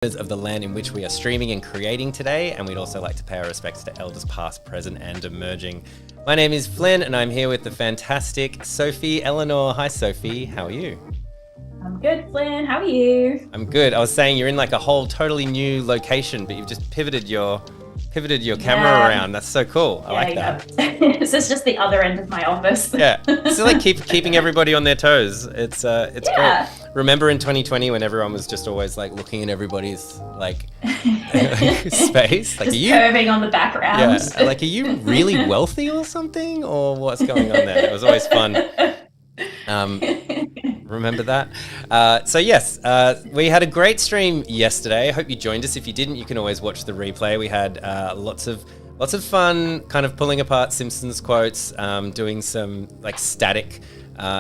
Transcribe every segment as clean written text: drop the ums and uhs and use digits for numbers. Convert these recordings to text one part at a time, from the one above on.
of the land in which we are streaming and creating today, and we'd also like to pay our respects to elders past, present, and emerging. My name is Flynn, and I'm here with the fantastic Sophie Elinor. Hi, Sophie. How are you? I'm good, Flynn. How are you? I'm good. I was saying you're in like a whole totally new location, but you've just pivoted your camera around. That's so cool. I like that. This is just the other end of my office. Yeah, it's like keeping everybody on their toes. It's great. Remember in 2020 when everyone was just always like looking at everybody's like space, like just curving on the background. Yeah, like are you really wealthy or something, or what's going on there? It was always fun. Remember that? So yes, we had a great stream yesterday. I hope you joined us. If you didn't, you can always watch the replay. We had lots of fun kind of pulling apart Simpsons quotes, doing some like static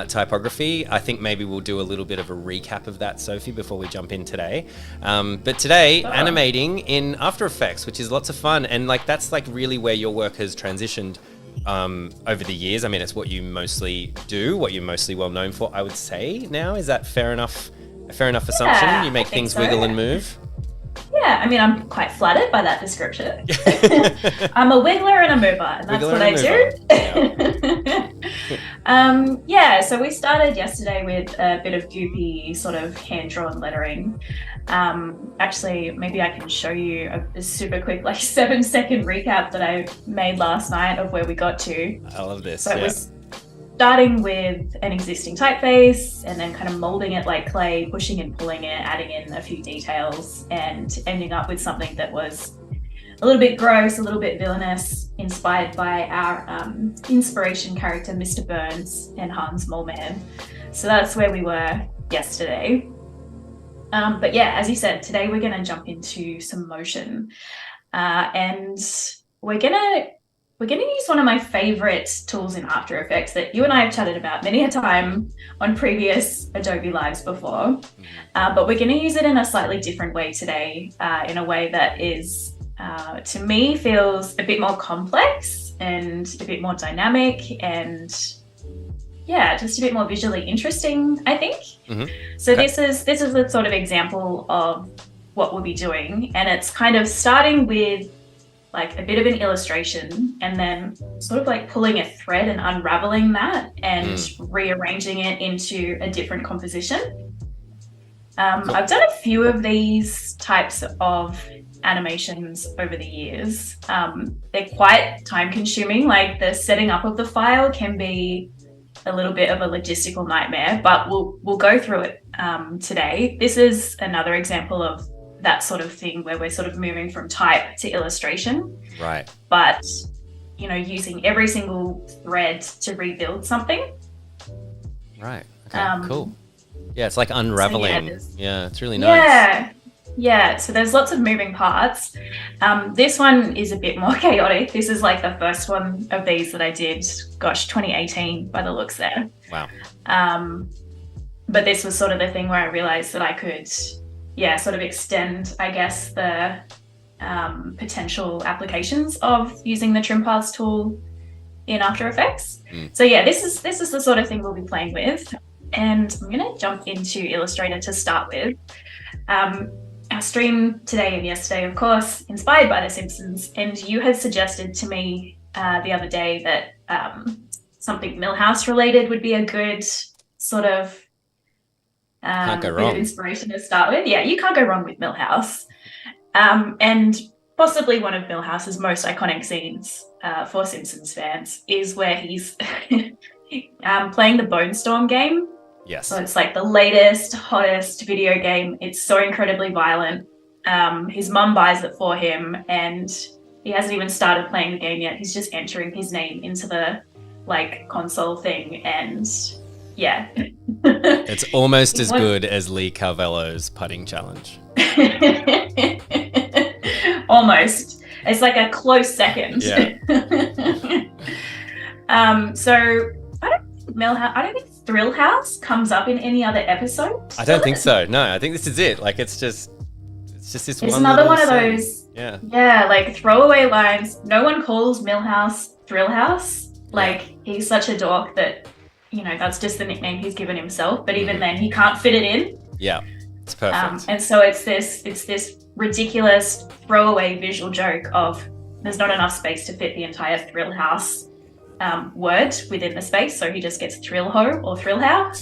typography. I think maybe we'll do a little bit of a recap of that, Sophie, before we jump in today. But today, animating in After Effects, which is lots of fun. And like that's like really where your work has transitioned over the years. I mean, it's what you mostly do, what you're mostly well known for, I would say now. Is that fair enough? A fair enough assumption? Yeah, you make things wiggle and move? Yeah, I mean, I'm quite flattered by that description. I'm a wiggler and a mover, and that's what I do. Yeah, so we started yesterday with a bit of goopy sort of hand-drawn lettering. Actually, maybe I can show you a super quick, like 7-second recap that I made last night of where we got to. I love this. So it was starting with an existing typeface and then kind of molding it like clay, pushing and pulling it, adding in a few details, and ending up with something that was a little bit gross, a little bit villainous, inspired by our inspiration character, Mr. Burns and Hans Moleman. So that's where we were yesterday. But yeah, as you said, today we're going to jump into some motion, and we're going to use one of my favorite tools in After Effects that you and I have chatted about many a time on previous Adobe Lives before, but we're going to use it in a slightly different way today, in a way that is, to me, feels a bit more complex and a bit more dynamic and yeah, just a bit more visually interesting, I think. So this is the sort of example of what we'll be doing, and it's kind of starting with like a bit of an illustration and then sort of like pulling a thread and unraveling that and rearranging it into a different composition. I've done a few of these types of animations over the years. They're quite time consuming, like the setting up of the file can be a little bit of a logistical nightmare, but we'll go through it today. This is another example of that sort of thing where we're sort of moving from type to illustration. Right. But, you know, using every single thread to rebuild something. Right. Okay, cool. Yeah, it's like unraveling. So yeah, it's really nice. Yeah. So there's lots of moving parts. This one is a bit more chaotic. This is like the first one of these that I did, 2018 by the looks there. Wow. But this was sort of the thing where I realized that I could sort of extend, I guess, the potential applications of using the trim paths tool in After Effects. So yeah, this is the sort of thing we'll be playing with. And I'm going to jump into Illustrator to start with. Our stream today and yesterday, of course, inspired by The Simpsons. And you had suggested to me the other day that something Milhouse related would be a good sort of can't go bit wrong. Of inspiration to start with. Yeah, you can't go wrong with Milhouse. And possibly one of Milhouse's most iconic scenes for Simpsons fans is where he's playing the Bone Storm game. Yes. So it's like the latest, hottest video game. It's so incredibly violent. His mum buys it for him and he hasn't even started playing the game yet. He's just entering his name into the like console thing, and yeah. It's almost as good as Lee Carvello's putting challenge. Almost. It's like a close second. Yeah. So I don't think Thrill House comes up in any other episode. I don't think so. No, I think this is it. Like it's just this it's one. It's another one of those. Yeah. Yeah, like throwaway lines. No one calls Milhouse Thrill House. Like he's such a dork that, you know, that's just the nickname he's given himself. But even then, he can't fit it in. Yeah. It's perfect. And so it's this ridiculous throwaway visual joke of there's not enough space to fit the entire Thrill House word within the space, so he just gets Thrill Ho or Thrill How.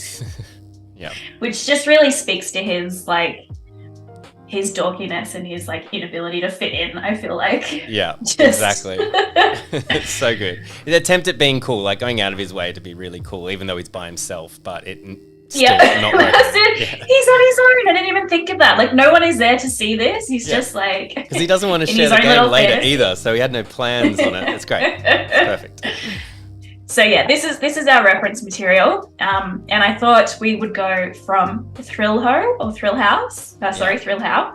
Yeah. Which just really speaks to his dorkiness and his inability to fit in, I feel like. Yeah, exactly. It's so good. The attempt at being cool, like going out of his way to be really cool, even though he's by himself, but still not working. He's on his own. I didn't even think of that. Like, no one is there to see this. He's just like... Because he doesn't want to share the game later either, so he had no plans on it. It's great. It's perfect. So yeah, this is our reference material, and I thought we would go from Thrill Ho or Thrill House. Thrill How.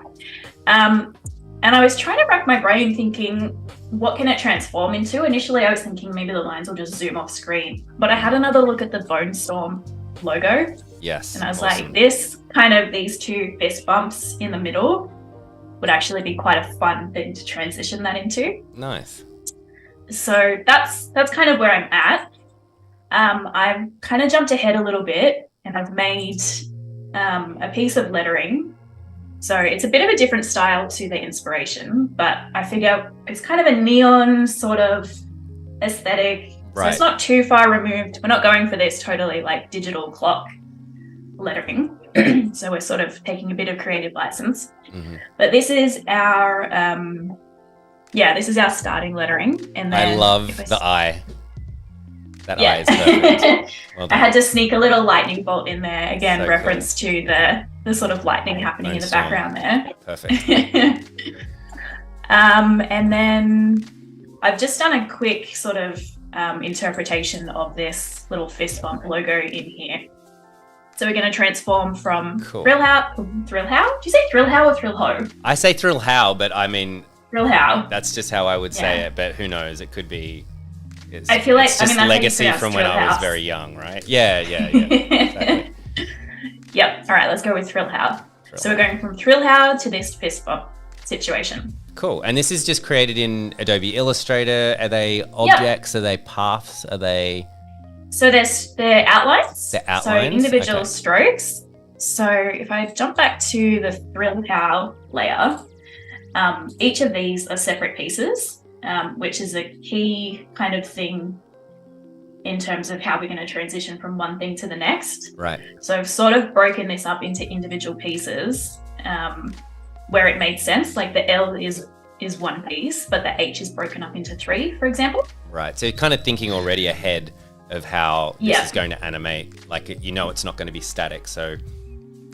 And I was trying to rack my brain thinking, what can it transform into? Initially, I was thinking maybe the lines will just zoom off screen, but I had another look at the Bone Storm logo. Yes. And I was like, these two fist bumps in the middle would actually be quite a fun thing to transition that into. Nice. So that's kind of where I'm at. I've kind of jumped ahead a little bit and I've made a piece of lettering. So it's a bit of a different style to the inspiration, but I figure it's kind of a neon sort of aesthetic. Right. So it's not too far removed. We're not going for this totally digital clock lettering. So we're sort of taking a bit of creative license. Mm-hmm. But this is our starting lettering. And then I love the eye. That eye is perfect. Well done. I had to sneak a little lightning bolt in there. Again, so reference cool. to the sort of lightning happening in the background there. Perfect. And then I've just done a quick sort of interpretation of this little fist bump logo in here. So we're going to transform from Thrill How. Do you say Thrill How or Thrill Ho? I say Thrill How, but I mean... Thrill How. That's just how I would say it, but who knows? It could be... I feel like... It's just legacy from when I was very young, right? Yeah. Exactly. Yep. All right, let's go with Thrill How. So we're going from Thrill How to this fist bump situation. Cool. And this is just created in Adobe Illustrator. Are they objects? Yep. Are they paths? Are they... So they're outlines. They're outlines? So individual strokes. So if I jump back to the Thrill How layer, each of these are separate pieces, which is a key kind of thing in terms of how we're going to transition from one thing to the next. Right. So I've sort of broken this up into individual pieces where it made sense. Like the L is one piece, but the H is broken up into three, for example. Right. So you're kind of thinking already ahead of how this is going to animate. Like, it's not going to be static. So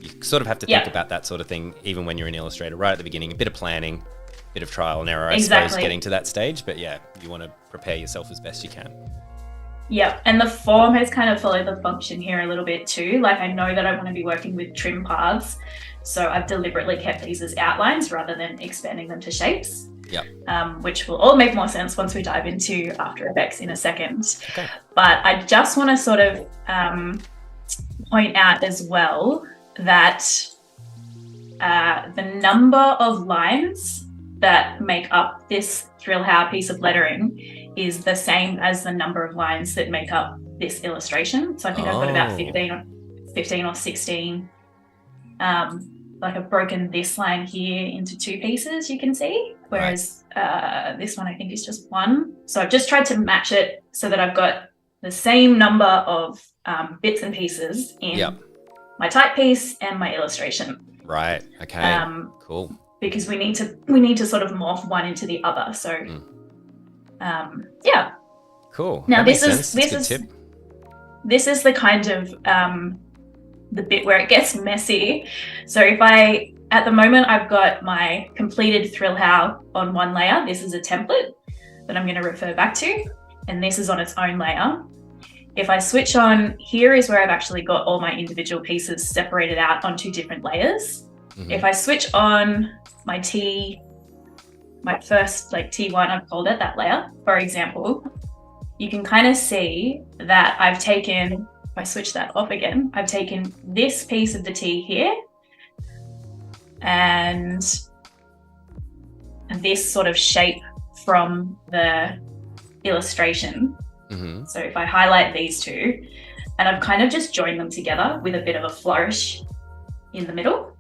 you sort of have to think about that sort of thing, even when you're in Illustrator, right at the beginning. A bit of planning, a bit of trial and error, I suppose, getting to that stage. But yeah, you want to prepare yourself as best you can. Yeah, and the form has kind of followed the function here a little bit too. Like, I know that I want to be working with trim paths, so I've deliberately kept these as outlines rather than expanding them to shapes. Yeah. Which will all make more sense once we dive into After Effects in a second. Okay. But I just want to sort of point out as well that the number of lines that make up this Thrill How piece of lettering is the same as the number of lines that make up this illustration. So I think I've got about 15 or 16. Like I've broken this line here into two pieces, you can see, whereas this one I think is just one. So I've just tried to match it so that I've got the same number of bits and pieces in my type piece and my illustration. Right. Okay. Cool. Because we need to sort of morph one into the other. So yeah. Cool. Now this is the kind of the bit where it gets messy. So at the moment I've got my completed Thrill How on one layer. This is a template that I'm going to refer back to, and this is on its own layer. If I switch on, here is where I've actually got all my individual pieces separated out onto different layers. Mm-hmm. If I switch on my first T1, I've called it that layer, for example, you can kind of see that I've taken, if I switch that off again, I've taken this piece of the T here and this sort of shape from the illustration. Mm-hmm. So if I highlight these two, and I've kind of just joined them together with a bit of a flourish in the middle.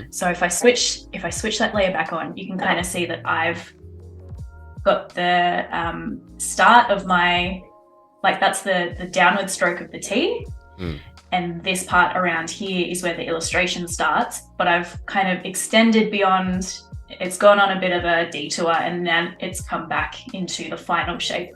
So if I switch that layer back on, you can kind of see that I've got the start of my, like that's the downward stroke of the T. And this part around here is where the illustration starts, but I've kind of extended beyond, it's gone on a bit of a detour, and then it's come back into the final shape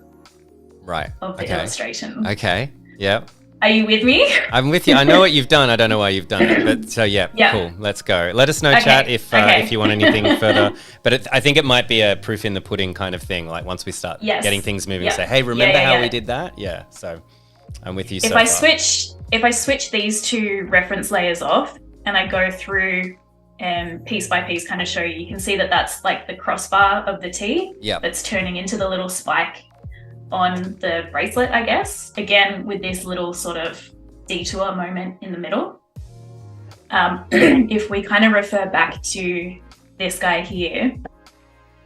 of the illustration. Okay, yeah. Are you with me? I'm with you. I know what you've done. I don't know why you've done it. But so yeah, cool. Let's go. Let us know, chat, if you want anything further. But I think it might be a proof in the pudding kind of thing. Like once we start getting things moving, say, hey, remember how we did that? Yeah. So I'm with you. If I switch these two reference layers off and I go through and piece by piece kind of show you, you can see that that's like the crossbar of the T that's turning into the little spike on the bracelet, I guess. Again, with this little sort of detour moment in the middle. If we kind of refer back to this guy here,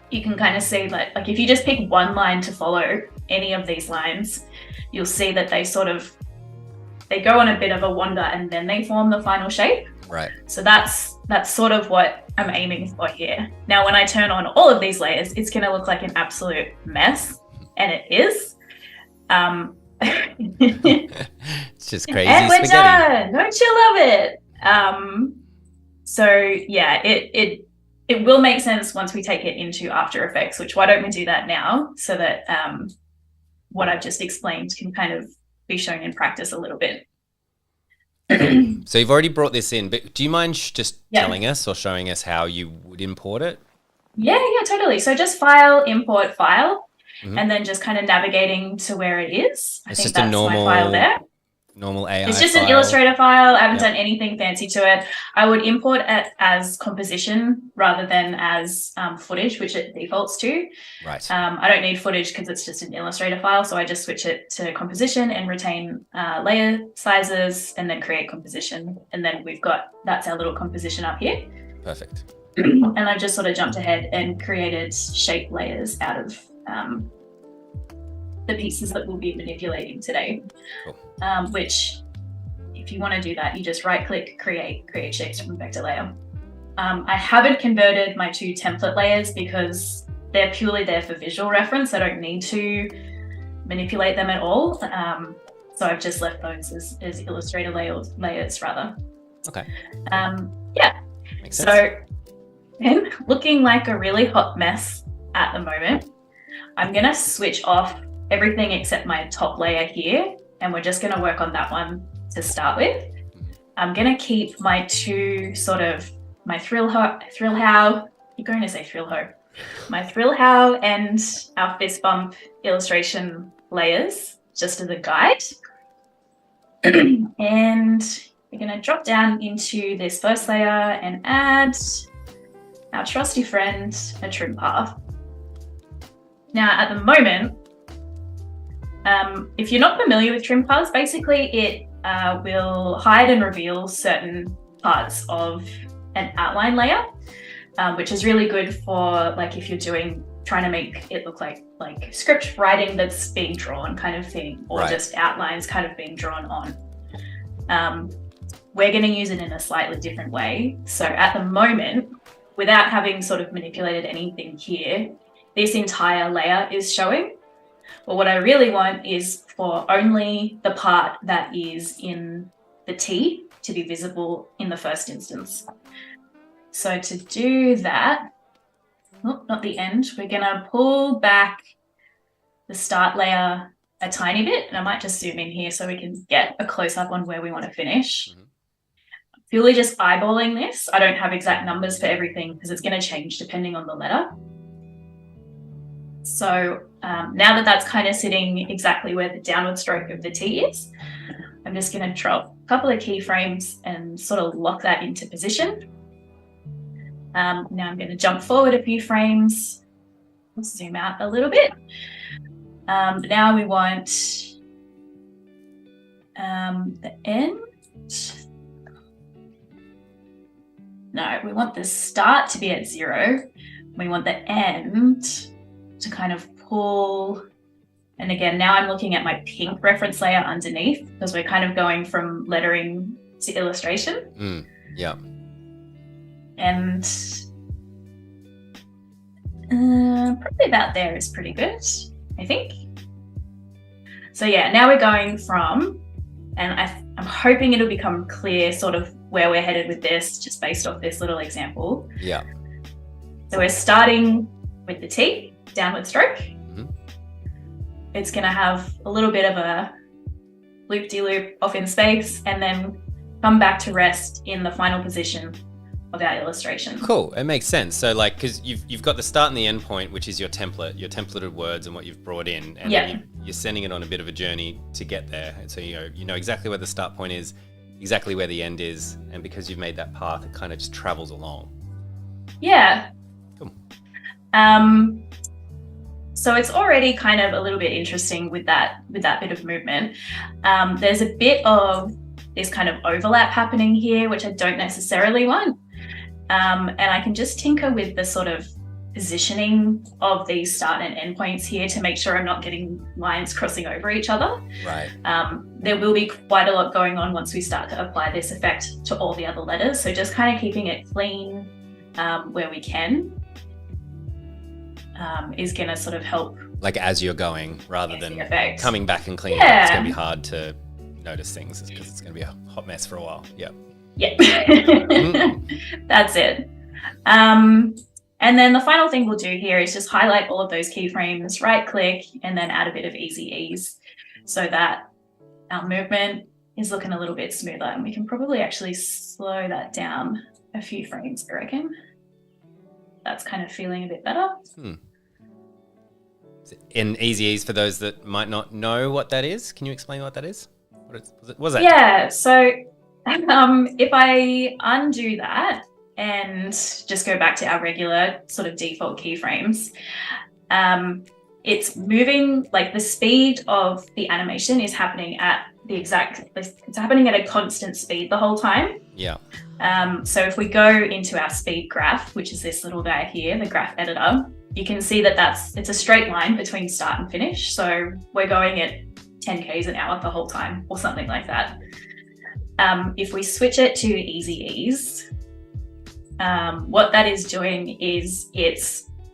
you can kind of see that, like if you just pick one line to follow any of these lines, you'll see that they go on a bit of a wander and then they form the final shape. Right. So that's sort of what I'm aiming for here. Now, when I turn on all of these layers, it's going to look like an absolute mess, and it is. It's just crazy and we're spaghetti. done. Don't you love it? So yeah, it will make sense once we take it into After Effects, which why don't we do that now, so that what I've just explained can kind of be shown in practice a little bit. So you've already brought this in, but do you mind just telling us or showing us how you would import it? Yeah, totally. So just File, Import File, and then just kind of navigating to where it is. I think just that's a normal, my file there. Normal AI It's just file. an Illustrator file. I haven't done anything fancy to it. I would import it as composition rather than as footage, which it defaults to. Right. I don't need footage because it's just an Illustrator file, so I just switch it to composition and retain layer sizes and then create composition. And then that's our little composition up here. Perfect. And I've just sort of jumped ahead and created shape layers out of the pieces that we'll be manipulating today. Cool. Which, if you want to do that, you just right-click, create shapes from vector layer. I haven't converted my two template layers because they're purely there for visual reference. I don't need to manipulate them at all. So I've just left those as Illustrator layers rather. Okay. Makes sense. So, looking like a really hot mess at the moment, I'm going to switch off everything except my top layer here, and we're just going to work on that one to start with. I'm going to keep my two sort of, my Thrill How, you're going to say Thrill Ho, my Thrill How and our Fist Bump illustration layers just as a guide. And we're going to drop down into this first layer and add our trusty friend, a trim path. Now, at the moment, if you're not familiar with trim paths, basically it will hide and reveal certain parts of an outline layer, which is really good for like if you're trying to make it look like script writing that's being drawn kind of thing, or just outlines kind of being drawn on. We're going to use it in a slightly different way. So at the moment, without having sort of manipulated anything here, this entire layer is showing. But what I really want is for only the part that is in the T to be visible in the first instance. So to do that, not the end, we're going to pull back the start layer a tiny bit, and I might just zoom in here so we can get a close-up on where we want to finish. Purely just eyeballing this. I don't have exact numbers for everything because it's going to change depending on the letter. So now that that's kind of sitting exactly where the downward stroke of the T is, I'm just going to drop a couple of keyframes and sort of lock that into position. Now I'm going to jump forward a few frames, zoom out a little bit. Now we want the end. No, we want the start to be at 0. We want the end to kind of pull. And again, now I'm looking at my pink reference layer underneath because we're kind of going from lettering to illustration. Yeah. And probably about there is pretty good, I think. So yeah, now we're going from, and I'm hoping it'll become clear sort of where we're headed with this, just based off this little example. Yeah. So we're starting with the T, downward stroke. Mm-hmm. It's going to have a little bit of a loop-de-loop off in space and then come back to rest in the final position of our illustration. Cool. It makes sense. So like, because you've got the start and the end point, which is your template, your templated words and what you've brought in, and then you're sending it on a bit of a journey to get there. And so you know exactly where the start point is, exactly where the end is, and because you've made that path, it kind of just travels along. Yeah. Cool. So it's already kind of a little bit interesting with that bit of movement. There's a bit of this kind of overlap happening here, which I don't necessarily want. And I can just tinker with the sort of positioning of these start and end points here to make sure I'm not getting lines crossing over each other. Right. There will be quite a lot going on once we start to apply this effect to all the other letters. So just kind of keeping it clean where we can is going to sort of help. Like as you're going, rather than coming back and cleaning up, it's going to be hard to notice things because it's going to be a hot mess for a while. Yeah. Yeah. That's it. And then the final thing we'll do here is just highlight all of those keyframes, right click, and then add a bit of easy ease so that our movement is looking a little bit smoother. And we can probably actually slow that down a few frames, I reckon. That's kind of feeling a bit better. In easy ease, for those that might not know what that is, can you explain what that is? What was that? Yeah, so if I undo that and just go back to our regular sort of default keyframes, it's moving, like the speed of the animation is happening at it's happening at a constant speed the whole time. Yeah. So if we go into our speed graph, which is this little guy here, the graph editor, you can see that it's a straight line between start and finish. So we're going at 10 k's an hour the whole time or something like that. If we switch it to easy ease, what that is doing is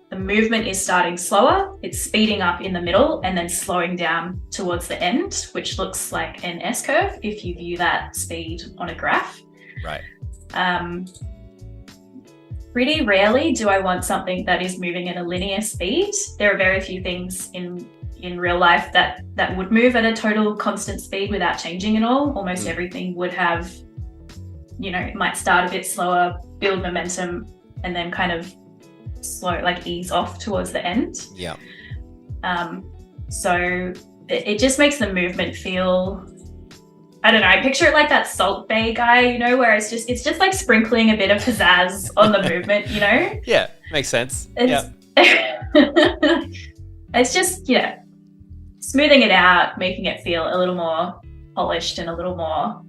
the movement is starting slower, it's speeding up in the middle and then slowing down towards the end, which looks like an S-curve if you view that speed on a graph. Right. Pretty rarely do I want something that is moving at a linear speed. There are very few things in real life that would move at a total constant speed without changing at all. Almost everything would have, it might start a bit slower, build momentum, and then kind of slow, like ease off towards the end. Yeah. So it just makes the movement feel, I don't know, I picture it like that Salt Bay guy, where it's just like sprinkling a bit of pizzazz on the movement, Yeah, makes sense. It's just, smoothing it out, making it feel a little more polished and a little more,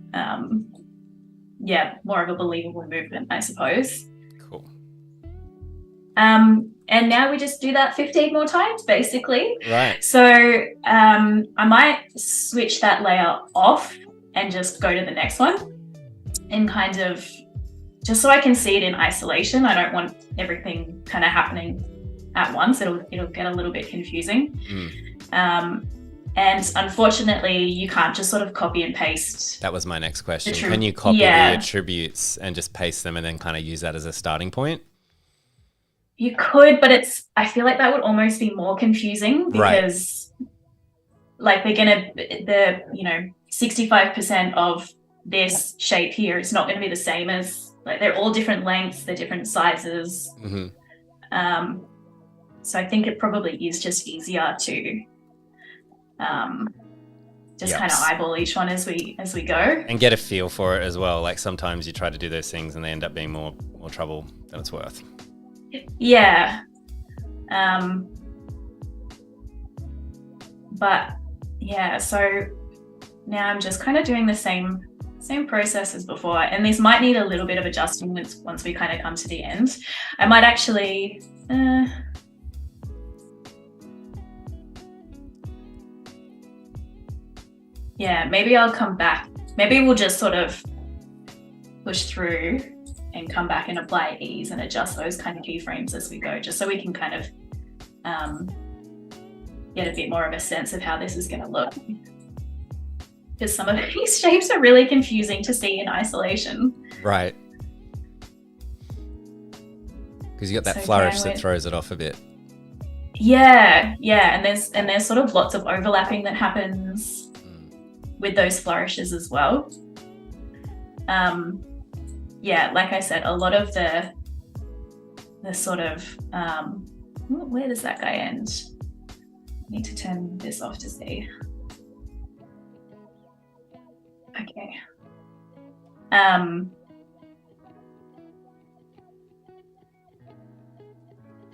more of a believable movement, I suppose. Cool. And now we just do that 15 more times, basically. Right. So I might switch that layer off and just go to the next one and kind of, just so I can see it in isolation. I don't want everything kind of happening at once. It'll get a little bit confusing. And unfortunately, you can't just sort of copy and paste. That was my next question. Can you copy the attributes and just paste them and then kind of use that as a starting point? You could, but I feel like that would almost be more confusing because like the 65% of this shape here is not going to be the same as, like, they're all different lengths, they're different sizes. So I think it probably is just easier to just kind of eyeball each one as we go and get a feel for it as well. Like sometimes you try to do those things and they end up being more trouble than it's worth. Yeah. But yeah, so now I'm just kind of doing the same process as before, and this might need a little bit of adjusting once we kind of come to the end. I might actually maybe I'll come back. Maybe we'll just sort of push through and come back and apply ease and adjust those kind of keyframes as we go, just so we can kind of get a bit more of a sense of how this is going to look. Because some of these shapes are really confusing to see in isolation. Right. Because you got that flourish that throws it off a bit. Yeah, and there's sort of lots of overlapping that happens with those flourishes as well. Yeah, like I said, a lot of the sort of where does that guy end? I need to turn this off to see. Okay.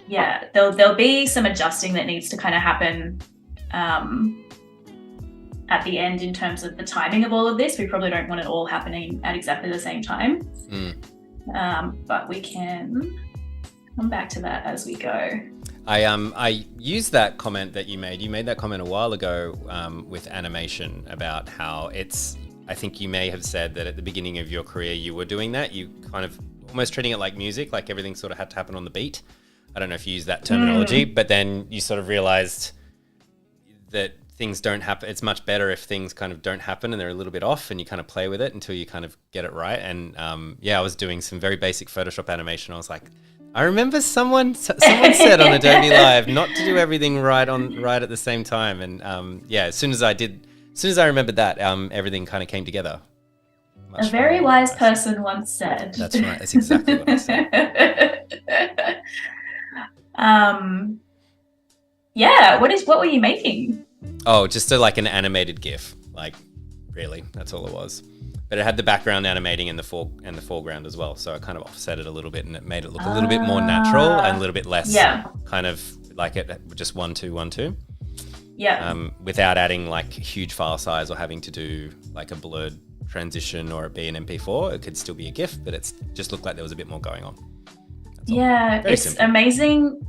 Yeah, there'll be some adjusting that needs to kind of happen at the end in terms of the timing of all of this. We probably don't want it all happening at exactly the same time. But we can come back to that as we go. I used that comment that you made. You made that comment a while ago with animation about how it's, I think you may have said that at the beginning of your career you were doing that. You kind of almost treating it like music, like everything sort of had to happen on the beat. I don't know if you use that terminology, but then you sort of realized that things don't happen. It's much better if things kind of don't happen and they're a little bit off, and you kind of play with it until you kind of get it right. And I was doing some very basic Photoshop animation. I was like, I remember someone said on Adobe Live not to do everything right at the same time. And as soon as I remembered that, everything kind of came together. A very wise person once said. That's right. That's exactly what I said. What were you making? Oh, just like an animated GIF. Like, really, that's all it was. But it had the background animating in the foreground as well, so I kind of offset it a little bit, and it made it look a little bit more natural and a little bit less kind of like it just 1 2 1 2. Yeah. Without adding like huge file size or having to do like a blurred transition or it be an MP4, it could still be a GIF, but it's just looked like there was a bit more going on. It's simple. Amazing.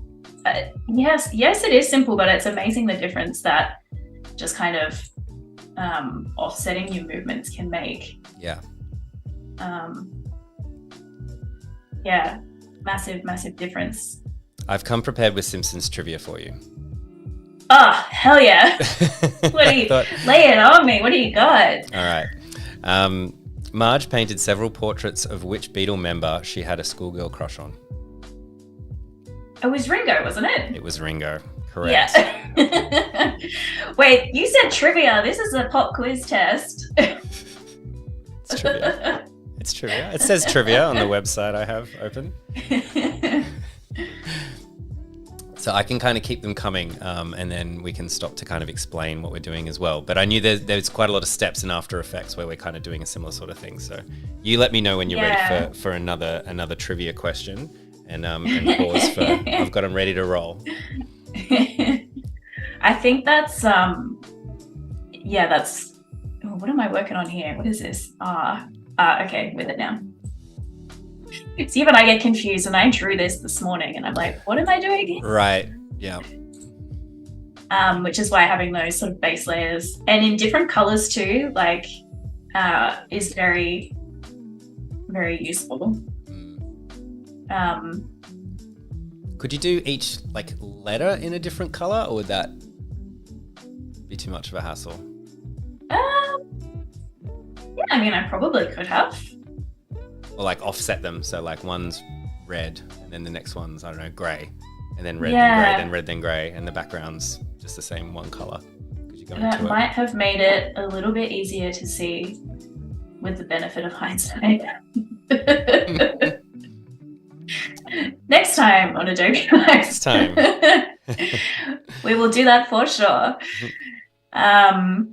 Yes, it is simple, but it's amazing the difference that just kind of offsetting your movements can make. Yeah. Massive difference. I've come prepared with Simpsons trivia for you. Oh, hell yeah. What do you lay it on me? What do you got? All right. Marge painted several portraits of which Beatle member she had a schoolgirl crush on? It was Ringo, wasn't it? It was Ringo. Correct. Yeah. Wait, you said trivia. This is a pop quiz test. It's trivia. It's trivia. It says trivia on the website I have open. So I can kind of keep them coming, and then we can stop to kind of explain what we're doing as well. But I knew there's quite a lot of steps in After Effects where we're kind of doing a similar sort of thing. So you let me know when you're ready for another trivia question, and pause for I've got them ready to roll. I think that's what am I working on here? What is this? Okay, with it now. See, even I get confused, and I drew this morning and I'm like, what am I doing? Right. Yeah. Which is why having those sort of base layers and in different colors too, like is very, very useful. Could you do each like letter in a different color, or would that be too much of a hassle? Yeah, I mean, I probably could have. Or like offset them, so like one's red and then the next one's, I don't know, grey, and then red, then grey, then red, then grey, and the background's just the same one colour. That might have made it a little bit easier to see with the benefit of hindsight. Next time on Adobe Live. Next time. We will do that for sure. I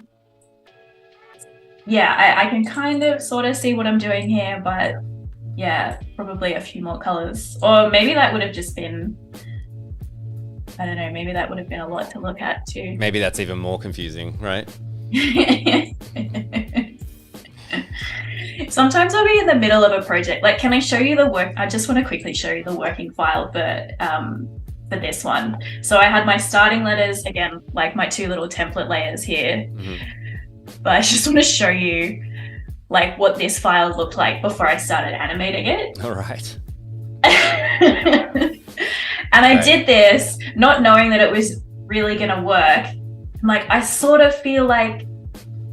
can kind of sort of see what I'm doing here, but yeah, probably a few more colors. Or maybe that would have just been, I don't know, maybe that would have been a lot to look at too. Maybe that's even more confusing, right? Sometimes I'll be in the middle of a project. Like, can I show you the work? I just want to quickly show you the working file for this one. So I had my starting letters, again, like my two little template layers here. Mm-hmm. But I just want to show you like what this file looked like before I started animating it. All right. And I did this not knowing that it was really going to work. Like, I sort of feel like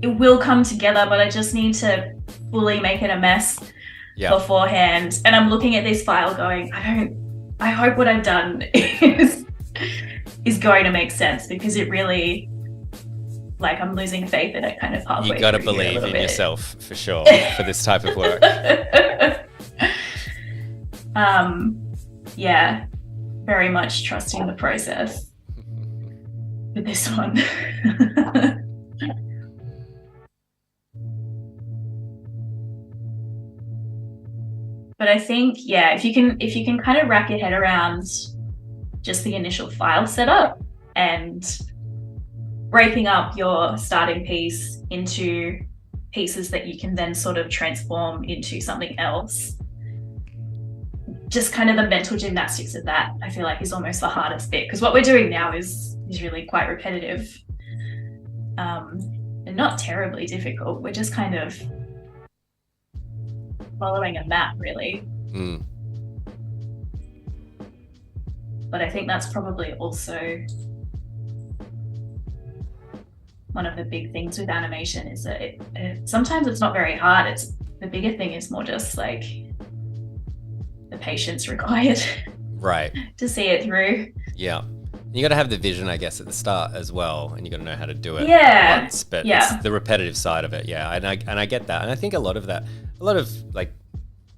it will come together, but I just need to fully make it a mess beforehand. And I'm looking at this file going, I hope what I've done is going to make sense, because it really, like, I'm losing faith in it kind of halfway. You got to believe in yourself for sure for this type of work. Yeah, very much trusting the process with this one. But I think, yeah, if you can kind of wrap your head around just the initial file setup and breaking up your starting piece into pieces that you can then sort of transform into something else, just kind of the mental gymnastics of that, I feel like, is almost the hardest bit, because what we're doing now is really quite repetitive, and not terribly difficult. We're just kind of following a map, really. But I think that's probably also one of the big things with animation, is that sometimes it's not very hard. It's the bigger thing is more just like the patience required, right, to see it through. Yeah, you got to have the vision, I guess, at the start as well, and you got to know how to do it once. But it's the repetitive side of it, and I get that, and I think a lot of like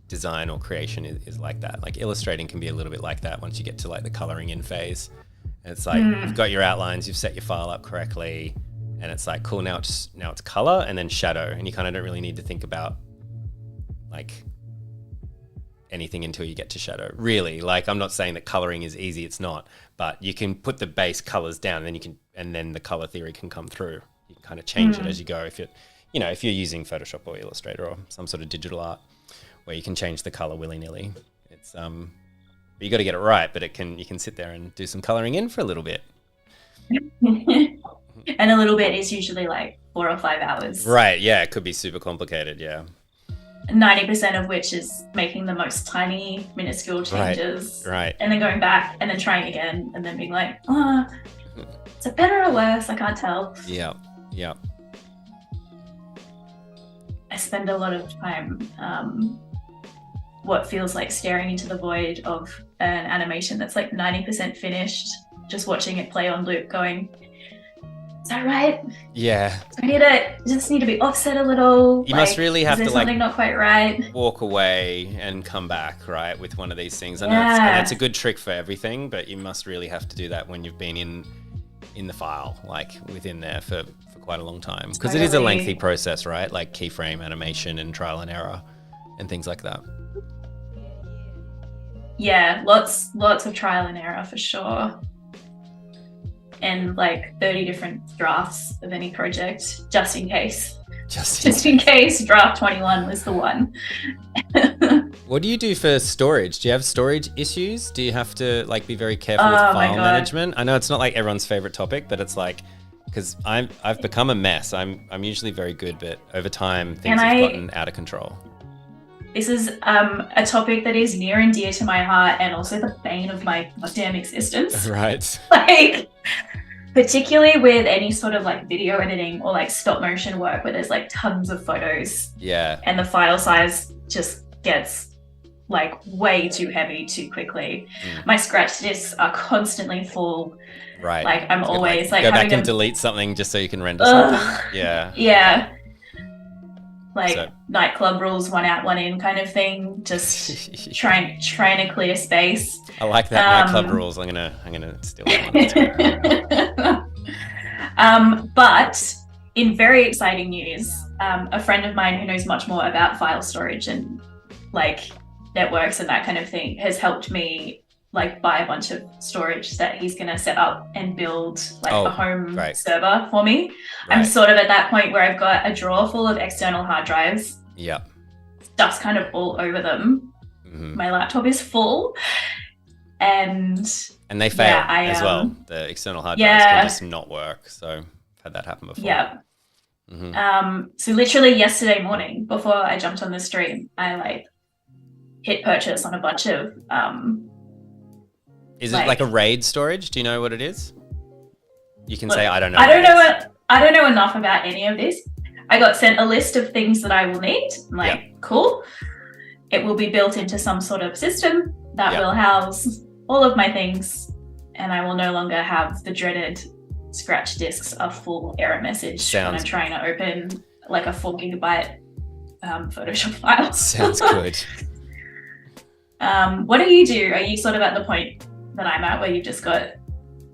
design or creation is like that. Like illustrating can be a little bit like that once you get to like the coloring in phase. And it's like you've got your outlines, you've set your file up correctly, and it's like, cool, now it's color and then shadow, and you kind of don't really need to think about like anything until you get to shadow, really. Like, I'm not saying that coloring is easy, it's not, but you can put the base colors down, and then the color theory can come through. You can kind of change it as you go, if you're using Photoshop or Illustrator or some sort of digital art where you can change the color willy-nilly. It's but you got to get it right, but you can sit there and do some coloring in for a little bit. And a little bit is usually like 4 or 5 hours. Right, yeah, it could be super complicated, yeah. 90% of which is making the most tiny, minuscule changes. Right. And then going back and then trying again and then being like, is it better or worse? I can't tell. Yeah. I spend a lot of time what feels like staring into the void of an animation that's like 90% finished, just watching it play on loop going, is that right? Yeah. I just need to be offset a little. You must really have to something not quite right. Walk away and come back, right, with one of these things. I know it's a good trick for everything, but you must really have to do that when you've been in the file, like within there for quite a long time. Because it is a lengthy process, right? Like keyframe animation and trial and error and things like that. Yeah, lots of trial and error for sure. And like 30 different drafts of any project, just in case. Just in case draft 21 was the one. What do you do for storage? Do you have storage issues? Do you have to like be very careful with file management? I know it's not like everyone's favorite topic, but it's like, because I've become a mess. I'm usually very good, but over time things have gotten out of control. This is a topic that is near and dear to my heart, and also the bane of my goddamn existence. Right. Like, particularly with any sort of like video editing or like stop motion work where there's like tons of photos. Yeah. And the file size just gets like way too heavy too quickly. My scratch discs are constantly full. Right. Like I'm always like go having back and delete something just so you can render something. Yeah. Yeah. Like nightclub rules, 1 out, 1 in kind of thing. Just trying to clear space. I like that nightclub rules. I'm gonna steal that one. But in very exciting news, a friend of mine who knows much more about file storage and like networks and that kind of thing has helped me like buy a bunch of storage that he's going to set up and build like a home server for me. Right. I'm sort of at that point where I've got a drawer full of external hard drives. Yeah. Stuff's kind of all over them. Mm-hmm. My laptop is full and they fail as well. The external hard drives can just not work. So I've had that happen before. Yeah. So literally yesterday morning, before I jumped on the stream, I like hit purchase on a bunch of Is it like a RAID storage? Do you know what it is? You can say I don't know. I don't know enough about any of this. I got sent a list of things that I will need. I'm like, cool. It will be built into some sort of system that will house all of my things, and I will no longer have the dreaded scratch disks a full error message when I'm trying to open like a 4 gigabyte Photoshop file. Sounds good. What do you do? Are you sort of at the point that I'm at where you've just got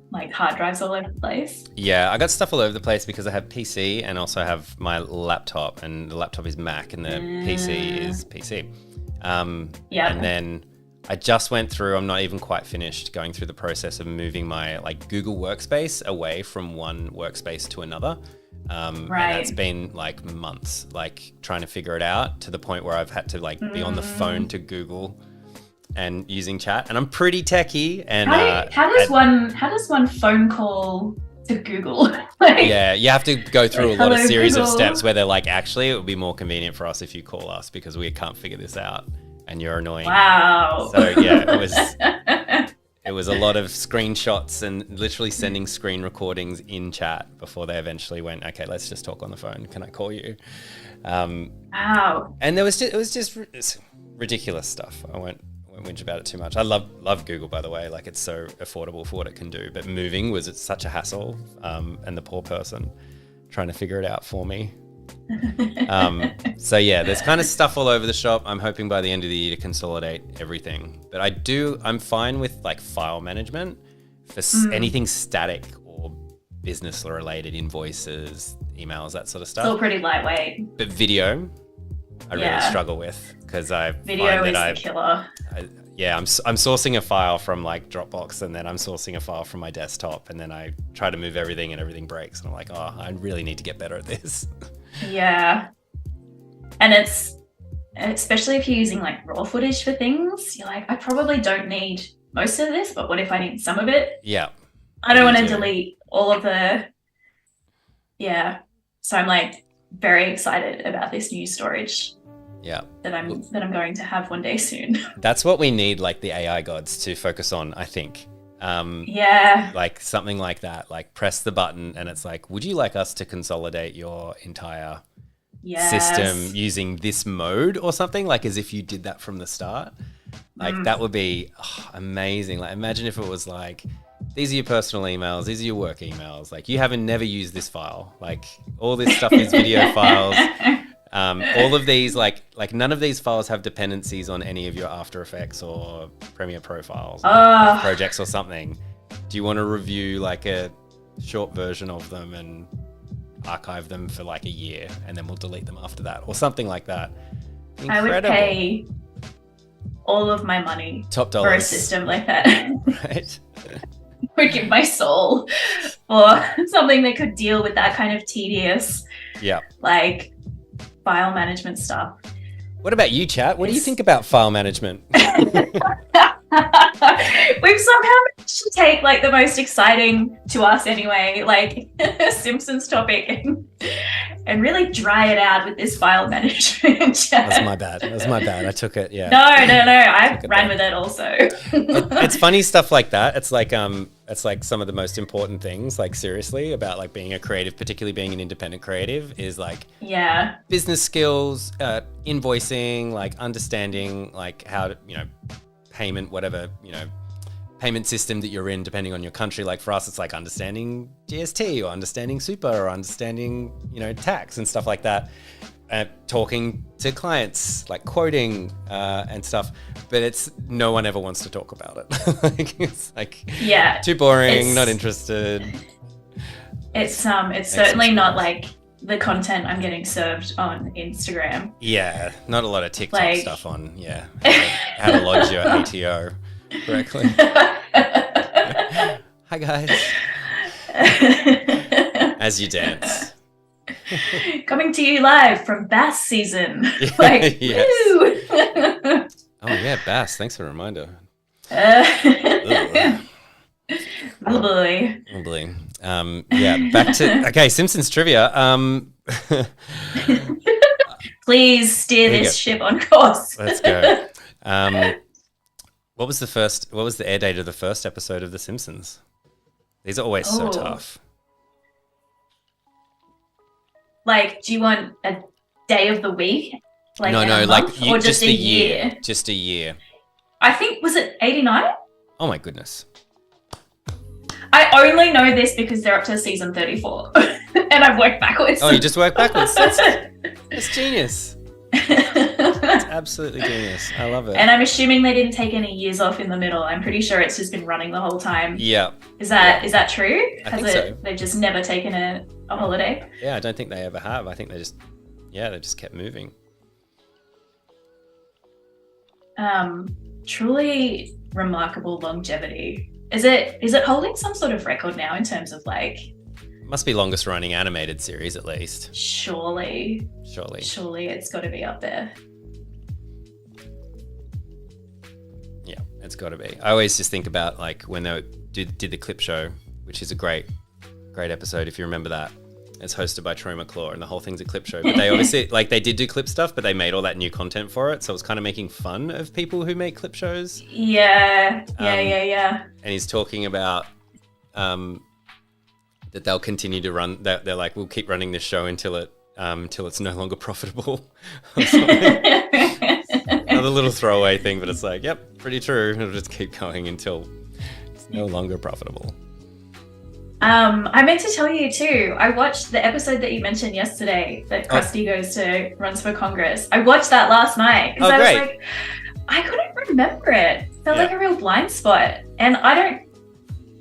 like hard drives all over the place? Yeah, I got stuff all over the place because I have PC and also have my laptop, and the laptop is Mac and the PC is PC. And then I just went through, I'm not even quite finished going through the process of moving my like Google Workspace away from one workspace to another. And that's been like months, like trying to figure it out to the point where I've had to like be on the phone to Google and using chat, and I'm pretty techie. And how does one phone call to Google? Yeah, you have to go through a lot of series Google. Of steps where they're like, actually, it would be more convenient for us if you call us because we can't figure this out, and you're annoying. Wow. So yeah, it was a lot of screenshots and literally sending screen recordings in chat before they eventually went, okay, let's just talk on the phone. Can I call you? Wow. And it was just ridiculous stuff. I won't whinge about it too much. I love Google, by the way. Like, it's so affordable for what it can do. But moving was such a hassle, and the poor person trying to figure it out for me. So yeah, there's kind of stuff all over the shop. I'm hoping by the end of the year to consolidate everything. But I'm fine with like file management for anything static or business related, invoices, emails, that sort of stuff. It's all pretty lightweight. But video, I really struggle with because video is the killer. I'm sourcing a file from like Dropbox, and then I'm sourcing a file from my desktop, and then I try to move everything and everything breaks, and I'm like, oh, I really need to get better at this. Yeah. And it's, especially if you're using like raw footage for things, you're like, I probably don't need most of this, but what if I need some of it? Yeah. I don't want to delete all of the, So I'm like very excited about this new storage. Yeah. That I'm going to have one day soon. That's what we need, like the AI gods to focus on, I think. Like something like that, like press the button and it's like, would you like us to consolidate your entire system using this mode or something? Like as if you did that from the start. Like that would be amazing. Like imagine if it was like, these are your personal emails, these are your work emails. Like you haven't never used this file. Like all this stuff is video files. All of these, like none of these files have dependencies on any of your After Effects or Premiere Pro files, or projects or something. Do you want to review like a short version of them and archive them for like a year, and then we'll delete them after that, or something like that? Incredible. I would pay all of my money top dollars for a system like that. Right. I would give my soul for something that could deal with that kind of tedious, like file management stuff. What about you, chat? What do you think about file management? We've somehow managed to take like the most exciting to us anyway, like Simpsons topic and really dry it out with this file management chat. That's my bad. I took it. Yeah. No. I ran with it also. It's funny stuff like that. It's like some of the most important things, like seriously, about like being a creative, particularly being an independent creative, is like business skills, invoicing, like understanding like how to, payment, whatever, payment system that you're in, depending on your country. Like for us, it's like understanding GST or understanding super or understanding, tax and stuff like that. Talking to clients, like quoting and stuff, but it's no one ever wants to talk about it. Like, it's like too boring, not interested. It's certainly not like the content I'm getting served on Instagram. Yeah, not a lot of TikTok stuff on how to lodge your ATO correctly. Hi guys. As you dance. Coming to you live from Bass season. Like, woo! Oh yeah, Bass. Thanks for the reminder. Oh boy. Probably. Yeah, back to okay, Simpsons trivia. Please steer Here we this go. ship on course. Let's go. What was the air date of the first episode of The Simpsons? These are always so Oh. tough. Like, do you want a day of the week? Like No, in a like month, or just a year? Just a year. I think, was it 89? Oh my goodness. I only know this because they're up to season 34 and I've worked backwards. Oh, you just work backwards. That's genius. It's absolutely genius. I love it. And I'm assuming they didn't take any years off in the middle. I'm pretty sure it's just been running the whole time. Yeah. Is that true? I think so. They've just never taken a holiday? Yeah, I don't think they ever have. I think they just kept moving. Truly remarkable longevity. Is it holding some sort of record now in terms of like? Must be longest running animated series at least. Surely it's got to be up there. Yeah, it's got to be. I always just think about like when they did the clip show, which is a great episode if you remember that. It's hosted by Troy McClure, and the whole thing's a clip show. But they obviously like they did do clip stuff, but they made all that new content for it, so it's kind of making fun of people who make clip shows. Yeah. And he's talking about that they'll continue to run. They're like, we'll keep running this show until it's no longer profitable. Another little throwaway thing, but it's like, yep, pretty true. It'll just keep going until it's no longer profitable. I meant to tell you too, I watched the episode that you mentioned yesterday that Krusty runs for Congress. I watched that last night because I was like, I couldn't remember it. Felt like a real blind spot. And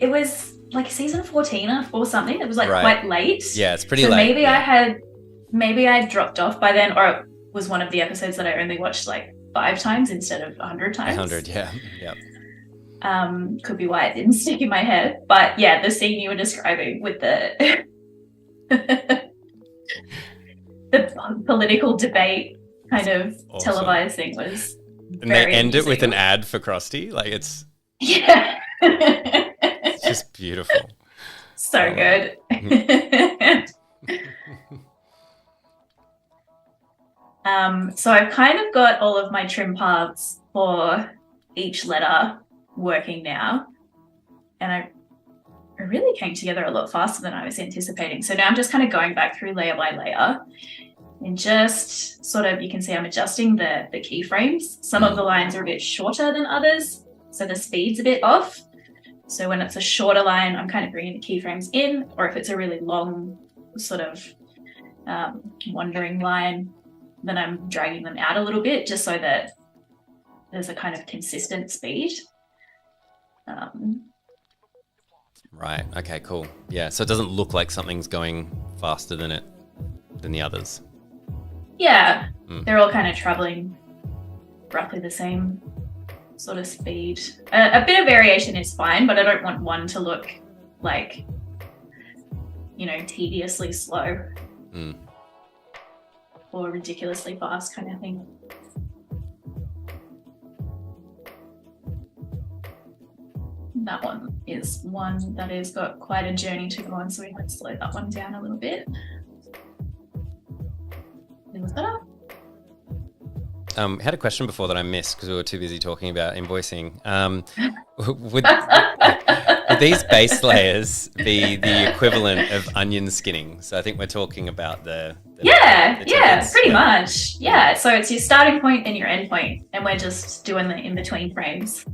it was like season 14 or something. It was like quite late. Yeah, it's pretty so late. Maybe I had dropped off by then, or it was one of the episodes that I only watched like 5 times instead of 100 times. 100, yeah. Could be why it didn't stick in my head. But yeah, the scene you were describing with the the political debate kind of televised thing was and they end it with an ad for Krusty. Like it's it's just beautiful. So good. So I've kind of got all of my trim paths for each letter working now, and I really came together a lot faster than I was anticipating. So now I'm just kind of going back through layer by layer and just sort of, you can see I'm adjusting the keyframes. Some of the lines are a bit shorter than others, so the speed's a bit off. So when it's a shorter line, I'm kind of bringing the keyframes in, or if it's a really long sort of wandering line, then I'm dragging them out a little bit just so that there's a kind of consistent speed. Right. Okay, cool. Yeah, so it doesn't look like something's going faster than the others. Yeah, they're all kind of traveling roughly the same sort of speed. A bit of variation is fine, but I don't want one to look like, tediously slow or ridiculously fast kind of thing. That one is one that has got quite a journey to go on, so we might slow that one down a little bit. It was better. Had a question before that I missed because we were too busy talking about invoicing. Would these base layers be the equivalent of onion skinning? So I think we're talking about the pretty much. Yeah, so it's your starting point and your end point, and we're just doing the in-between frames.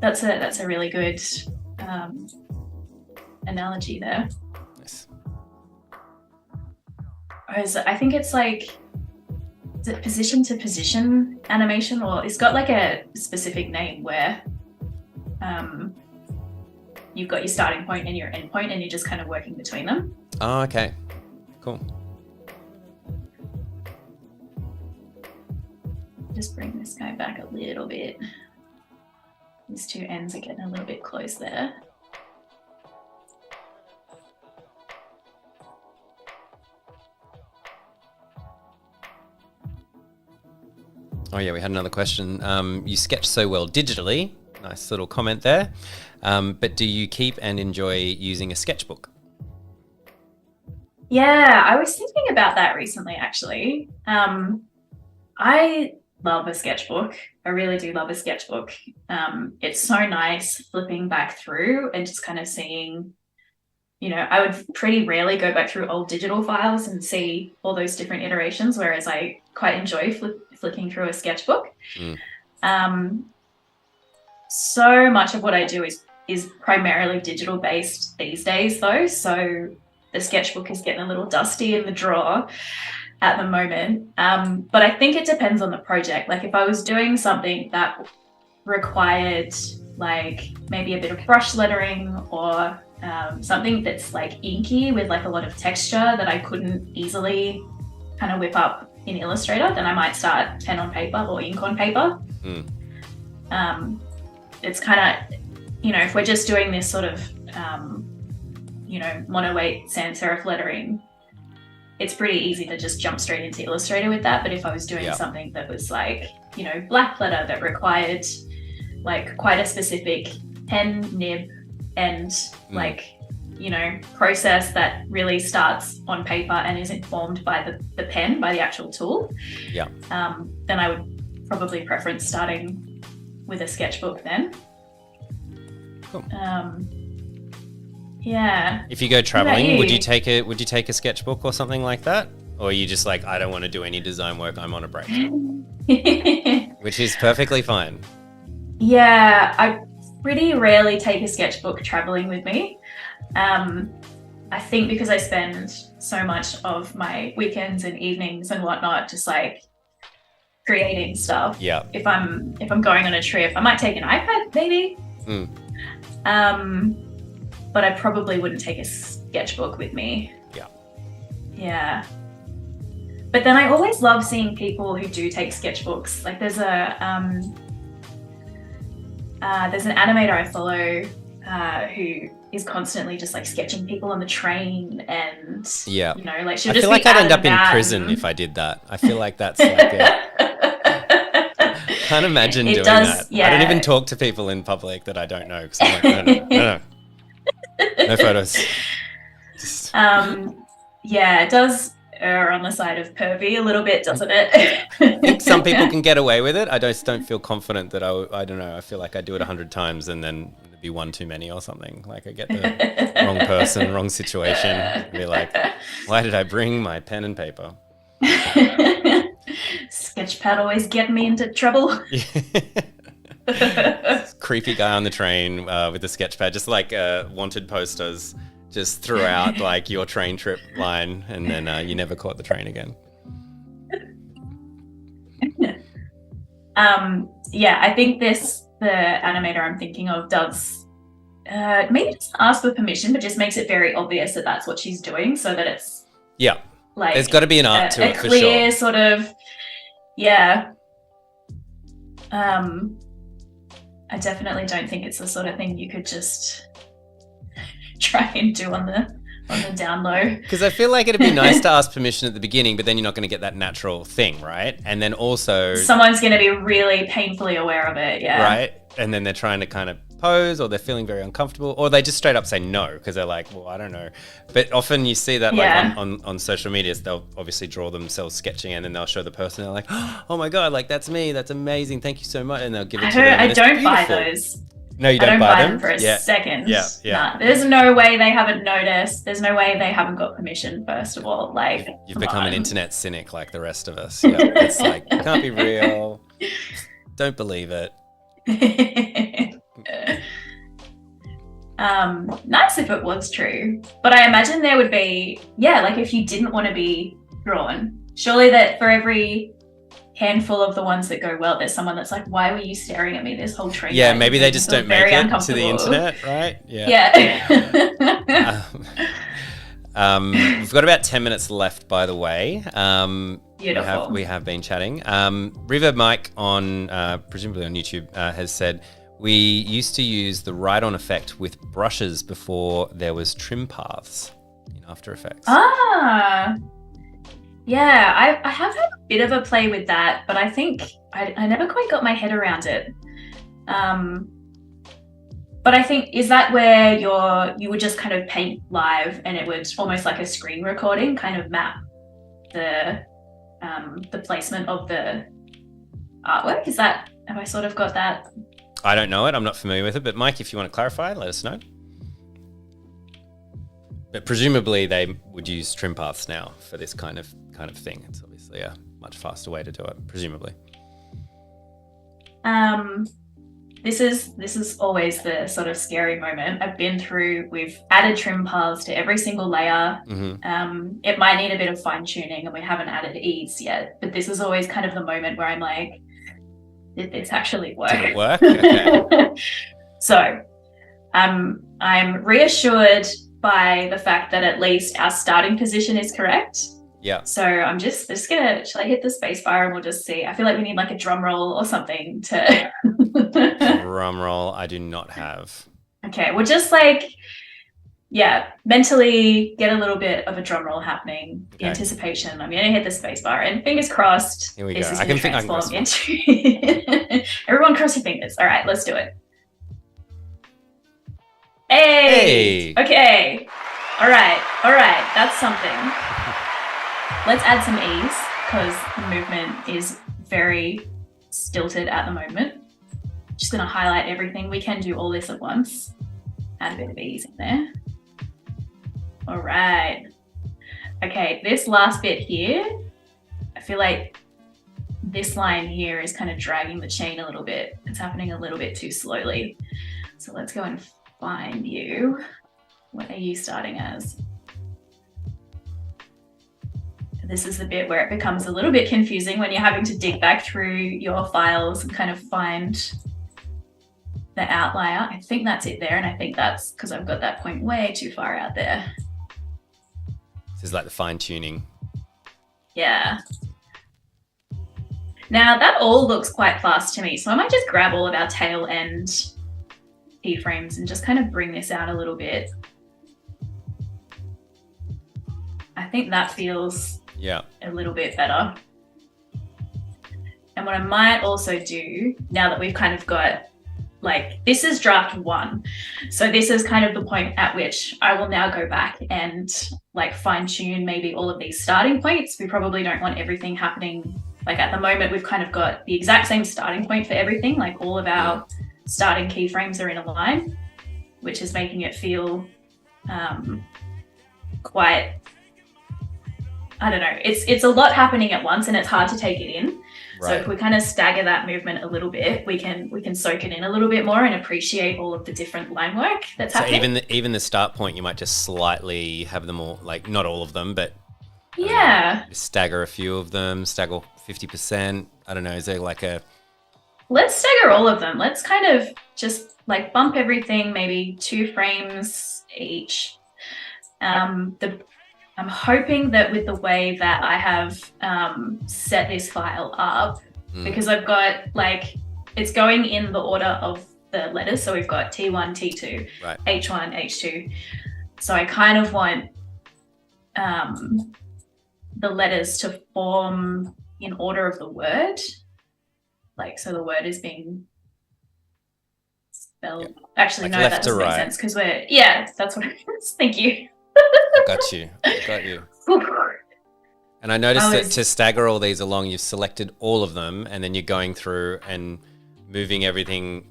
That's a really good analogy there. Nice. I think it's like, is it position to position animation, or it's got like a specific name where you've got your starting point and your end point and you're just kind of working between them. Oh, okay. Cool. Just bring this guy back a little bit. These two ends are getting a little bit close there. Oh yeah, we had another question. You sketch so well digitally. Nice little comment there. But do you keep and enjoy using a sketchbook? Yeah, I was thinking about that recently, actually. I love a sketchbook. I really do love a sketchbook. It's so nice flipping back through and just kind of seeing, I would pretty rarely go back through old digital files and see all those different iterations, whereas I quite enjoy flicking through a sketchbook. So much of what I do is primarily digital based these days, though. So the sketchbook is getting a little dusty in the drawer at the moment. But I think it depends on the project. Like if I was doing something that required like maybe a bit of brush lettering or something that's like inky with like a lot of texture that I couldn't easily kind of whip up in Illustrator, then I might start pen on paper or ink on paper. It's kind of, if we're just doing this sort of, mono weight sans serif lettering, it's pretty easy to just jump straight into Illustrator with that. But if I was doing something that was like, black letter that required like quite a specific pen nib and process that really starts on paper and is informed by the pen, by the actual tool, then I would probably preference starting with a sketchbook then. Cool. Yeah. If you go traveling, would you take a sketchbook or something like that? Or are you just like, I don't want to do any design work, I'm on a break? Which is perfectly fine. Yeah, I pretty rarely take a sketchbook traveling with me. I think because I spend so much of my weekends and evenings and whatnot just like creating stuff. Yeah. If I'm going on a trip, I might take an iPad maybe. But I probably wouldn't take a sketchbook with me. Yeah. Yeah. But then I always love seeing people who do take sketchbooks. Like there's an animator I follow who is constantly just like sketching people on the train and like she'll just feel like I'd end up in prison if I did that. I feel like that's like can't imagine doing that. Yeah. I don't even talk to people in public that I don't know because I'm like, no. No photos. Yeah, it does err on the side of pervy a little bit, doesn't it? I think some people can get away with it. I just don't feel confident that I don't know. I feel like I do it 100 times and then there'd be one too many or something. Like I get the wrong person, wrong situation. And be like, why did I bring my pen and paper? Sketchpad always getting me into trouble. Creepy guy on the train with a sketchpad, just like wanted posters just throughout like your train trip line, and then you never caught the train again. I think the animator I'm thinking of does maybe doesn't ask for permission, but just makes it very obvious that that's what she's doing, so that it's like there's got to be an art to it for clear sure. Sort of I definitely don't think it's the sort of thing you could just try and do on the down low. Because I feel like it'd be nice to ask permission at the beginning, but then you're not going to get that natural thing, right? And then also someone's going to be really painfully aware of it, right? And then they're trying to kind of pose, or they're feeling very uncomfortable, or they just straight up say no because they're like, well, I don't know. But often you see that like on social media, they'll obviously draw themselves sketching and then they'll show the person, they're like, oh my God, like that's me, that's amazing, thank you so much, and they'll give it to them. I don't buy those. No, you don't buy them for a second. Yeah. Nah, there's no way they haven't noticed. There's no way they haven't got permission, first of all. Like you've become an internet cynic like the rest of us. Yeah, it's like, it can't be real. Don't believe it. Nice if it was true, but I imagine there would be like if you didn't want to be drawn, surely that for every handful of the ones that go well, there's someone that's like, why were you staring at me this whole train? Yeah, maybe they just don't make it to the internet, right? Yeah. We've got about 10 minutes left, by the way. Beautiful. We have been chatting. Reverb Mike on presumably on YouTube has said, we used to use the write-on effect with brushes before there was trim paths in After Effects. Yeah, I have had a bit of a play with that, but I think I never quite got my head around it. But I think, is that where you would just kind of paint live and it would almost like a screen recording kind of map the placement of the artwork? Is that, have I sort of got that? I don't know it. I'm not familiar with it. But Mike, if you want to clarify, let us know. But presumably they would use trim paths now for this kind of thing. It's obviously a much faster way to do it, presumably. This is always the sort of scary moment. We've added trim paths to every single layer. It might need a bit of fine tuning and we haven't added ease yet, but this is always kind of the moment where I'm like, did this actually work? Did it work? Okay. So I'm reassured by the fact that at least our starting position is correct. Yeah. So I'm just gonna, shall I hit the space bar and we'll just see? I feel like we need like a drum roll or something to drum roll I do not have. Okay, we'll just like, yeah, mentally get a little bit of a drum roll happening. Okay. Anticipation. I'm gonna hit the space bar and fingers crossed. Here we go. I can cross into everyone cross your fingers. All right, let's do it. Hey! Okay. All right. That's something. Let's add some ease because the movement is very stilted at the moment. Just going to highlight everything. We can do all this at once. Add a bit of ease in there. All right. Okay, this last bit here, I feel like this line here is kind of dragging the chain a little bit. It's happening a little bit too slowly. So let's go and find you. What are you starting as? This is the bit where it becomes a little bit confusing when you're having to dig back through your files and kind of find the outlier. I think that's it there, and I think that's because I've got that point way too far out there. This is like the fine tuning. Yeah. Now that all looks quite fast to me, so I might just grab all of our tail end keyframes and just kind of bring this out a little bit. I think that feels a little bit better. And what I might also do, now that we've kind of got, like, this is draft 1. So this is kind of the point at which I will now go back and like fine tune maybe all of these starting points. We probably don't want everything happening. Like at the moment, we've kind of got the exact same starting point for everything. Like all of our starting keyframes are in a line, which is making it feel quite, I don't know, it's a lot happening at once and it's hard to take it in. Right. So if we kind of stagger that movement a little bit, we can soak it in a little bit more and appreciate all of the different line work that's happening. So even the start point, you might just slightly have them all, like not all of them, but stagger a few of them, stagger 50%. I don't know, is there like a... Let's stagger all of them. Let's kind of just like bump everything, maybe 2 frames each. I'm hoping that with the way that I have set this file up, because I've got like, it's going in the order of the letters. So we've got T1, T2, right. H1, H2. So I kind of want the letters to form in order of the word. Like, so the word is being spelled. Yep. Actually, like no, that doesn't make sense because that's what it is. Thank you. I got you. And I noticed that to stagger all these along, you've selected all of them, and then you're going through and moving everything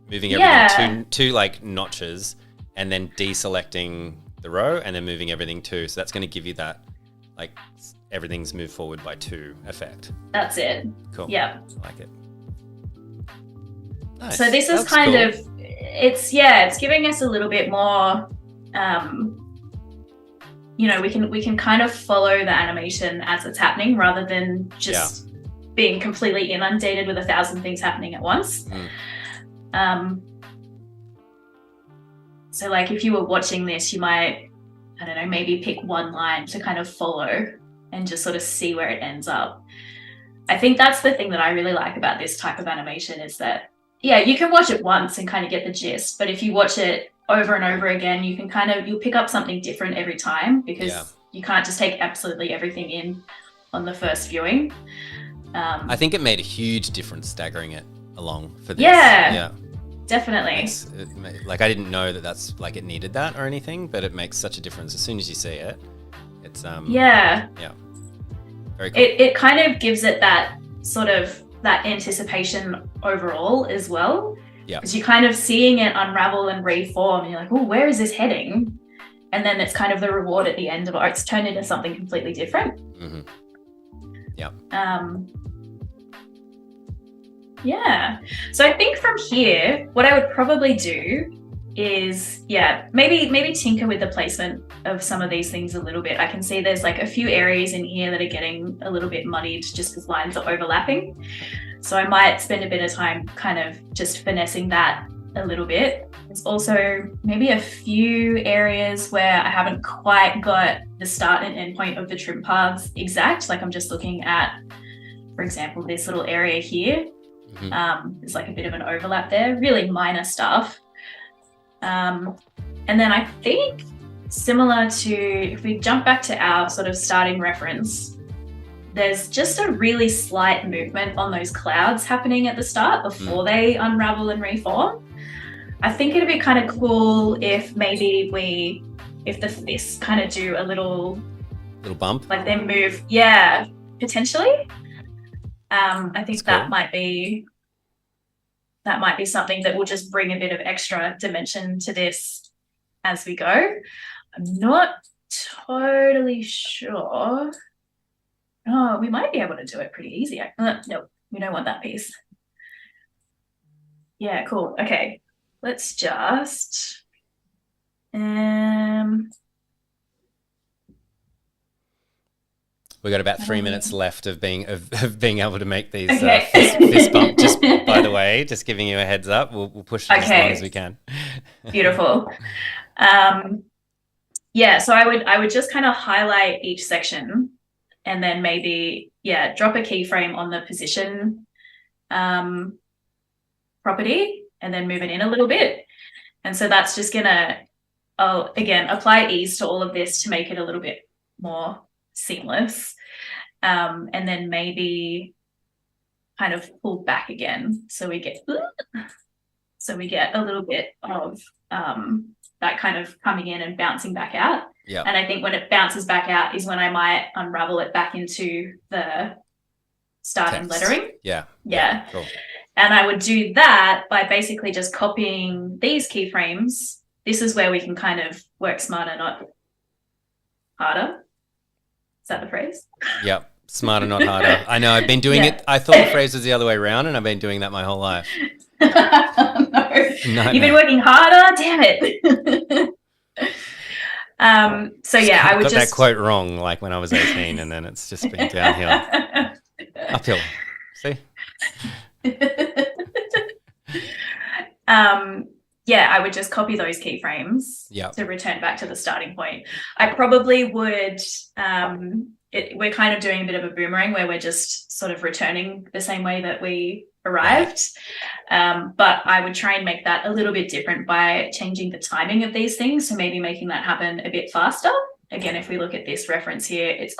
two like notches, and then deselecting the row, and then moving everything 2. So that's going to give you that like everything's moved forward by 2 effect. That's it. Cool. Yeah. I like it. Nice. So this is kind of, it's giving us a little bit more. We can kind of follow the animation as it's happening rather than just being completely inundated with 1,000 things happening at once. So like if you were watching this, you might, I don't know, maybe pick one line to kind of follow and just sort of see where it ends up. I think that's the thing that I really like about this type of animation is that, you can watch it once and kind of get the gist, but if you watch it over and over again, you can you'll pick up something different every time because you can't just take absolutely everything in on the first viewing. I think it made a huge difference staggering it along for this. Yeah. definitely. Like I didn't know that that's like it needed that or anything, but it makes such a difference as soon as you see it. It's yeah, very cool. it kind of gives it that sort of that anticipation overall as well. Yeah, because you're kind of seeing it unravel and reform, and you're like, oh, where is this heading? And then it's kind of the reward at the end of it. It's turned into something completely different. Mm-hmm. Yeah. Yeah. So I think from here, what I would probably do is, maybe tinker with the placement of some of these things a little bit. I can see there's like a few areas in here that are getting a little bit muddied just because lines are overlapping. So I might spend a bit of time kind of just finessing that a little bit. There's also maybe a few areas where I haven't quite got the start and end point of the trim paths exact. Like I'm just looking at, for example, this little area here. There's like a bit of an overlap there, really minor stuff. And then I think similar to, if we jump back to our sort of starting reference, there's just a really slight movement on those clouds happening at the start before they unravel and reform. I think it'd be kind of cool if maybe if the fists kind of do a little bump, like they move, potentially. I think that might be something that will just bring a bit of extra dimension to this as we go. I'm not totally sure. Oh, we might be able to do it pretty easy. No, we don't want that piece. Yeah, cool. Okay, let's just we got about 3 minutes left of being able to make these fist bump. Just by the way, just giving you a heads up, we'll push it as long as we can. Beautiful. So I would just kind of highlight each section, and then maybe drop a keyframe on the position property, and then move it in a little bit. And so that's just gonna again apply ease to all of this to make it a little bit more seamless, and then maybe kind of pull back again so we get a little bit of that kind of coming in and bouncing back out. And I think when it bounces back out is when I might unravel it back into the starting lettering. Cool. And I would do that by basically just copying these keyframes. This is where we can kind of work smarter, not harder. Is that the phrase? Yep. Smarter, not harder. I know. I've been doing it. I thought the phrase was the other way around, and I've been doing that my whole life. No. You've been working harder. Damn it. I would got that quote wrong, like when I was 18, and then it's just been downhill, uphill. See. I would just copy those keyframes to return back to the starting point. I probably would, we're kind of doing a bit of a boomerang where we're just sort of returning the same way that we arrived. But I would try and make that a little bit different by changing the timing of these things. So maybe making that happen a bit faster. Again, if we look at this reference here, it's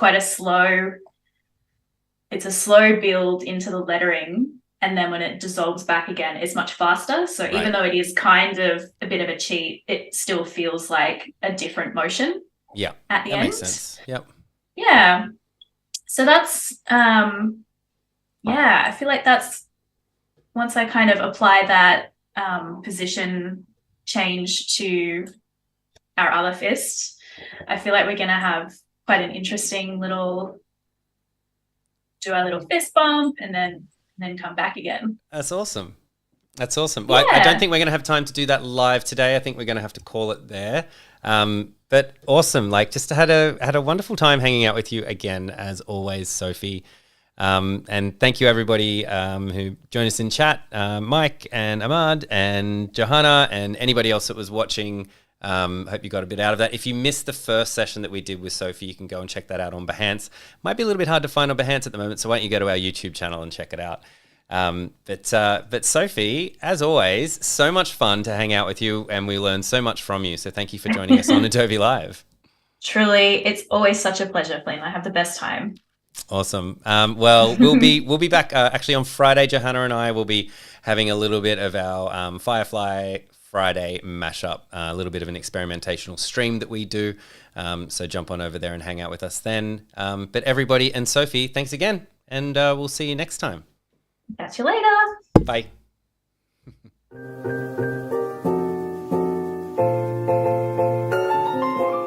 a slow build into the lettering. And then when it dissolves back again, it's much faster. So even though it is kind of a bit of a cheat, it still feels like a different motion. Yeah. At the end. That makes sense. Yep. Yeah. So that's, I feel like that's, once I kind of apply that position change to our other fist, I feel like we're going to have quite an interesting do our little fist bump and then come back again. That's awesome. Well, I don't think we're going to have time to do that live today. I think we're going to have to call it there. But awesome. Like, just had a wonderful time hanging out with you again, as always, Sophie. And thank you everybody who joined us in chat, Mike and Ahmad and Johanna and anybody else that was watching. Hope you got a bit out of that. If you missed the first session that we did with Sophie, you can go and check that out on Behance. Might be a little bit hard to find on Behance at the moment, so why don't you go to our YouTube channel and check it out. But Sophie, as always, so much fun to hang out with you, and we learned so much from you. So thank you for joining us on Adobe Live. Truly, it's always such a pleasure, Flynn. I have the best time. Awesome. Well, we'll be back actually on Friday. Johanna and I will be having a little bit of our Firefly Friday mashup, a little bit of an experimentational stream that we do. So jump on over there and hang out with us then. But everybody and Sophie, thanks again, and we'll see you next time. Catch you later. Bye.